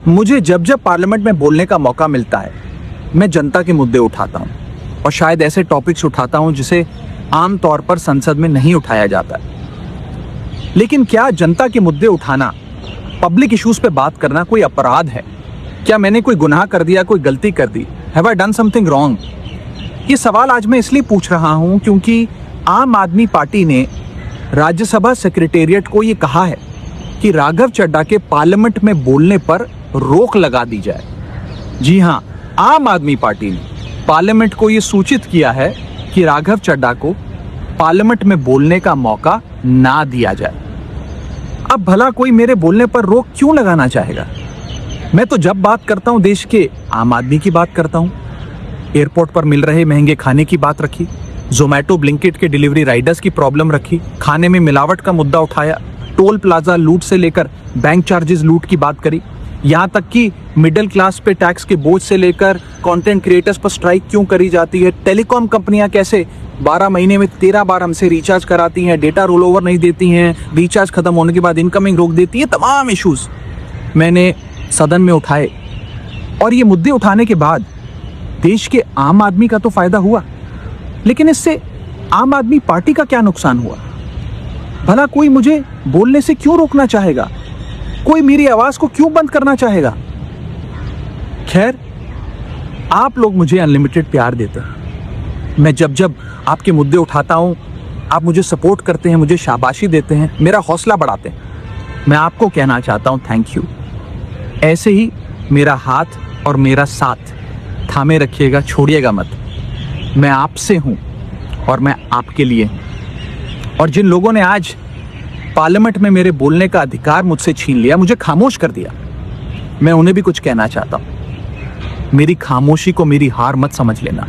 मुझे जब जब पार्लियामेंट में बोलने का मौका मिलता है मैं जनता के मुद्दे उठाता हूं और शायद ऐसे टॉपिक्स उठाता हूं जिसे आमतौर पर संसद में नहीं उठाया जाता है। लेकिन क्या जनता के मुद्दे उठाना, पब्लिक इश्यूज पे बात करना कोई अपराध है? क्या मैंने कोई गुनाह कर दिया, कोई गलती कर दी? Have I done something wrong? ये सवाल आज मैं इसलिए पूछ रहा हूं क्योंकि आम आदमी पार्टी ने राज्यसभा सेक्रेटेरिएट को ये कहा है कि राघव चड्ढा के पार्लियामेंट में बोलने पर रोक लगा दी जाए। जी हां, आम आदमी पार्टी ने पार्लियामेंट को यह सूचित किया है कि राघव चड्ढा को पार्लियामेंट में बोलने का मौका ना दिया जाए। अब भला कोई मेरे बोलने पर रोक क्यों लगाना चाहेगा? मैं तो जब बात करता हूं देश के आम आदमी की बात करता हूं। एयरपोर्ट पर मिल रहे महंगे खाने की बात रखी, जोमैटो ब्लिंकिट के डिलीवरी राइडर्स की प्रॉब्लम रखी, खाने में मिलावट का मुद्दा उठाया, टोल प्लाजा लूट से लेकर बैंक चार्जेस लूट की बात करी, यहाँ तक कि मिडिल क्लास पे टैक्स के बोझ से लेकर कंटेंट क्रिएटर्स पर स्ट्राइक क्यों करी जाती है, टेलीकॉम कंपनियां कैसे 12 महीने में 13 बार हमसे रिचार्ज कराती हैं, डेटा रोल ओवर नहीं देती हैं, रिचार्ज खत्म होने के बाद इनकमिंग रोक देती है, तमाम इश्यूज मैंने सदन में उठाए। और ये मुद्दे उठाने के बाद देश के आम आदमी का तो फायदा हुआ, लेकिन इससे आम आदमी पार्टी का क्या नुकसान हुआ? भला कोई मुझे बोलने से क्यों रोकना चाहेगा? कोई मेरी आवाज को क्यों बंद करना चाहेगा? खैर, आप लोग मुझे अनलिमिटेड प्यार देते हैं। मैं जब जब आपके मुद्दे उठाता हूं, आप मुझे सपोर्ट करते हैं, मुझे शाबाशी देते हैं, मेरा हौसला बढ़ाते हैं। मैं आपको कहना चाहता हूं थैंक यू। ऐसे ही मेरा हाथ और मेरा साथ थामे रखिएगा, छोड़िएगा मत। मैं आपसे हूं और मैं आपके लिए हूं। और जिन लोगों ने आज पार्लियामेंट में मेरे बोलने का अधिकार मुझसे छीन लिया, मुझे खामोश कर दिया, मैं उन्हें भी कुछ कहना चाहता हूं। मेरी खामोशी को मेरी हार मत समझ लेना।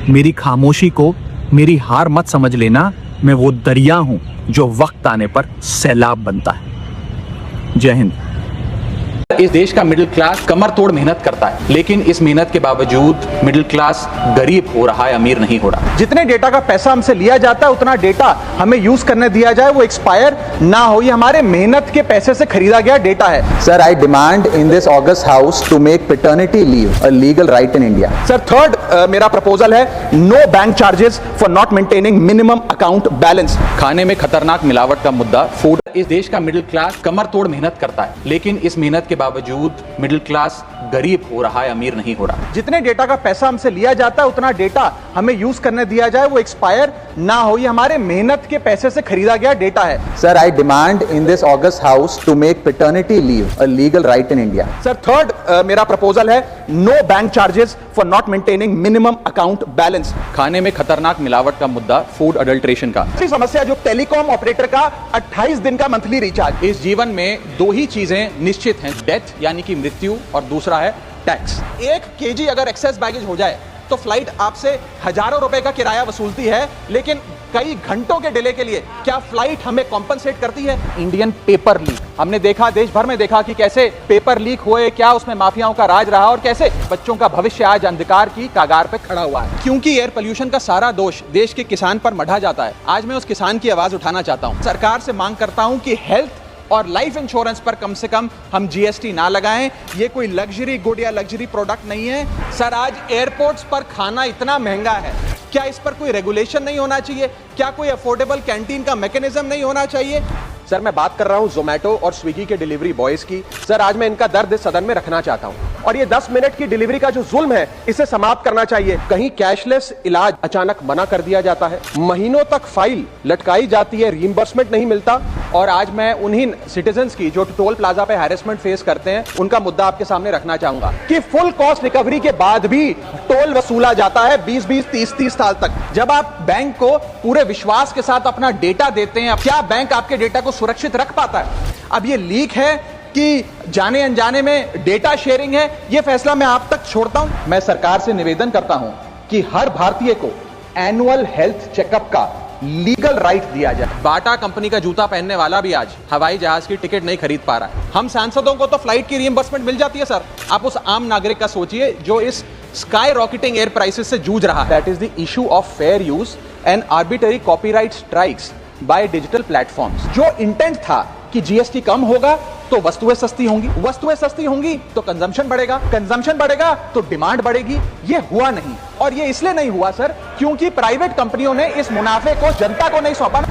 मेरी खामोशी को मेरी हार मत समझ लेना। मैं वो दरिया हूं जो वक्त आने पर सैलाब बनता है। जय हिंद। इस देश का मिडिल क्लास कमर तोड़ मेहनत करता है, लेकिन इस मेहनत के बावजूद मिडिल क्लास गरीब हो रहा है, अमीर नहीं हो रहा। जितने डेटा का पैसा हमसे लिया जाता है उतना डेटा हमें यूज करने दिया जाए, वो एक्सपायर ना हो। ये हमारे मेहनत के पैसे से खरीदा गया डेटा है। Sir, I demand in this August House to make paternity leave a legal right in India. Sir, third मेरा प्रपोजल है no bank charges for not maintaining minimum account balance. खाने में खतरनाक मिलावट का मुद्दा, फूड। इस देश का मिडिल क्लास कमर तोड़ मेहनत करता है, लेकिन इस मेहनत के बावजूद मिडिल क्लास गरीब हो रहा है, अमीर नहीं हो रहा। जितने डेटा का पैसा हमसे लिया जाता है उतना डेटा हमें यूज करने दिया जाए, वो एक्सपायर ना हो। ये हमारे मेहनत के पैसे से खरीदा गया डेटा है। Sir, I demand in this August House to make paternity leave a legal right in India. Sir, third मेरा प्रपोजल है no bank charges for not maintaining minimum account balance. खाने में खतरनाक मिलावट का मुद्दा, फूड अडल्ट्रेशन का। समस्या जो टेलीकॉम ऑपरेटर का 28 दिन का मंथली रिचार्ज। इस जीवन में दो ही चीजें निश्चित हैं, डेथ यानी कि मृत्यु, और दूसरा है टैक्स। 1 केजी अगर एक्सेस बैगेज हो जाए तो फ्लाइट आपसे हजारों रुपए का किराया वसूलती है, लेकिन कई घंटों के डिले के लिए क्या फ्लाइट हमें कॉम्पनसेट करती है? इंडियन पेपर लीक हमने देखा, देश भर में देखा कि कैसे पेपर लीक हुए, क्या उसमें माफियाओं का राज रहा और कैसे बच्चों का भविष्य आज अंधकार की कागार पे खड़ा हुआ है। क्योंकि एयर पोल्यूशन का सारा दोष देश के किसान पर मढ़ा जाता है। आज मैं उस किसान की आवाज उठाना चाहता हूं। सरकार से मांग करता हूं कि हेल्थ और लाइफ इंश्योरेंस पर कम से कम हम जीएसटी ना लगाएं। ये कोई लग्जरी गुड या लग्जरी प्रोडक्ट नहीं है। सर, आज एयरपोर्ट्स पर खाना इतना महंगा है, क्या इस पर कोई रेगुलेशन नहीं होना चाहिए? क्या कोई अफोर्डेबल कैंटीन का मैकेनिज्म नहीं होना चाहिए? सर, मैं बात कर रहा हूं जोमैटो और स्विगी के डिलीवरी बॉयज की। सर, आज मैं इनका दर्द सदन में रखना चाहता हूं और ये 10 मिनट की डिलीवरी का जो जुल्म है इसे समाप्त करना चाहिए। कहीं कैशलेस इलाज अचानक मना कर दिया जाता है, महीनों तक फाइल लटकाई जाती है, रीइंबर्समेंट नहीं मिलता। और आज मैं उन्हीं सिटीजन्स की जो टोल प्लाजा पे हैरेसमेंट फेस करते हैं उनका मुद्दा आपके सामने रखना चाहूंगा कि फुल कॉस्ट रिकवरी के बाद भी टोल वसूला जाता है 20-20, 30-30 साल तक। जब आप बैंक को पूरे विश्वास के साथ अपना डेटा देते हैं, क्या बैंक आपके डेटा को सुरक्षित रख पाता है? अब ये लीक है कि जाने अनजाने में डेटा शेयरिंग है, ये फैसला मैं आप तक छोड़ता हूं। मैं सरकार से निवेदन करता हूं कि हर भारतीय को एनुअल हेल्थ चेकअप का लीगल राइट दिया जाए। बाटा कंपनी का जूता पहनने वाला भी आज हवाई जहाज की टिकट नहीं खरीद पा रहा है। हम सांसदों को तो फ्लाइट की रीइंबर्समेंट मिल जाती है सर। आप उस आम नागरिक का सोचिए जो इस स्काई रॉकेटिंग एयर प्राइसेस से जूझ रहा है। That is the issue of fair use and arbitrary copyright strikes by digital platforms. जो इंटेंट था कि जीएसटी कम होगा तो वस्तुएं सस्ती होंगी, वस्तुएं सस्ती होंगी तो कंजम्पशन बढ़ेगा, कंजम्पशन बढ़ेगा तो डिमांड बढ़ेगी। ये हुआ नहीं, और ये इसलिए नहीं हुआ सर क्योंकि प्राइवेट कंपनियों ने इस मुनाफे को जनता को नहीं सौंपा।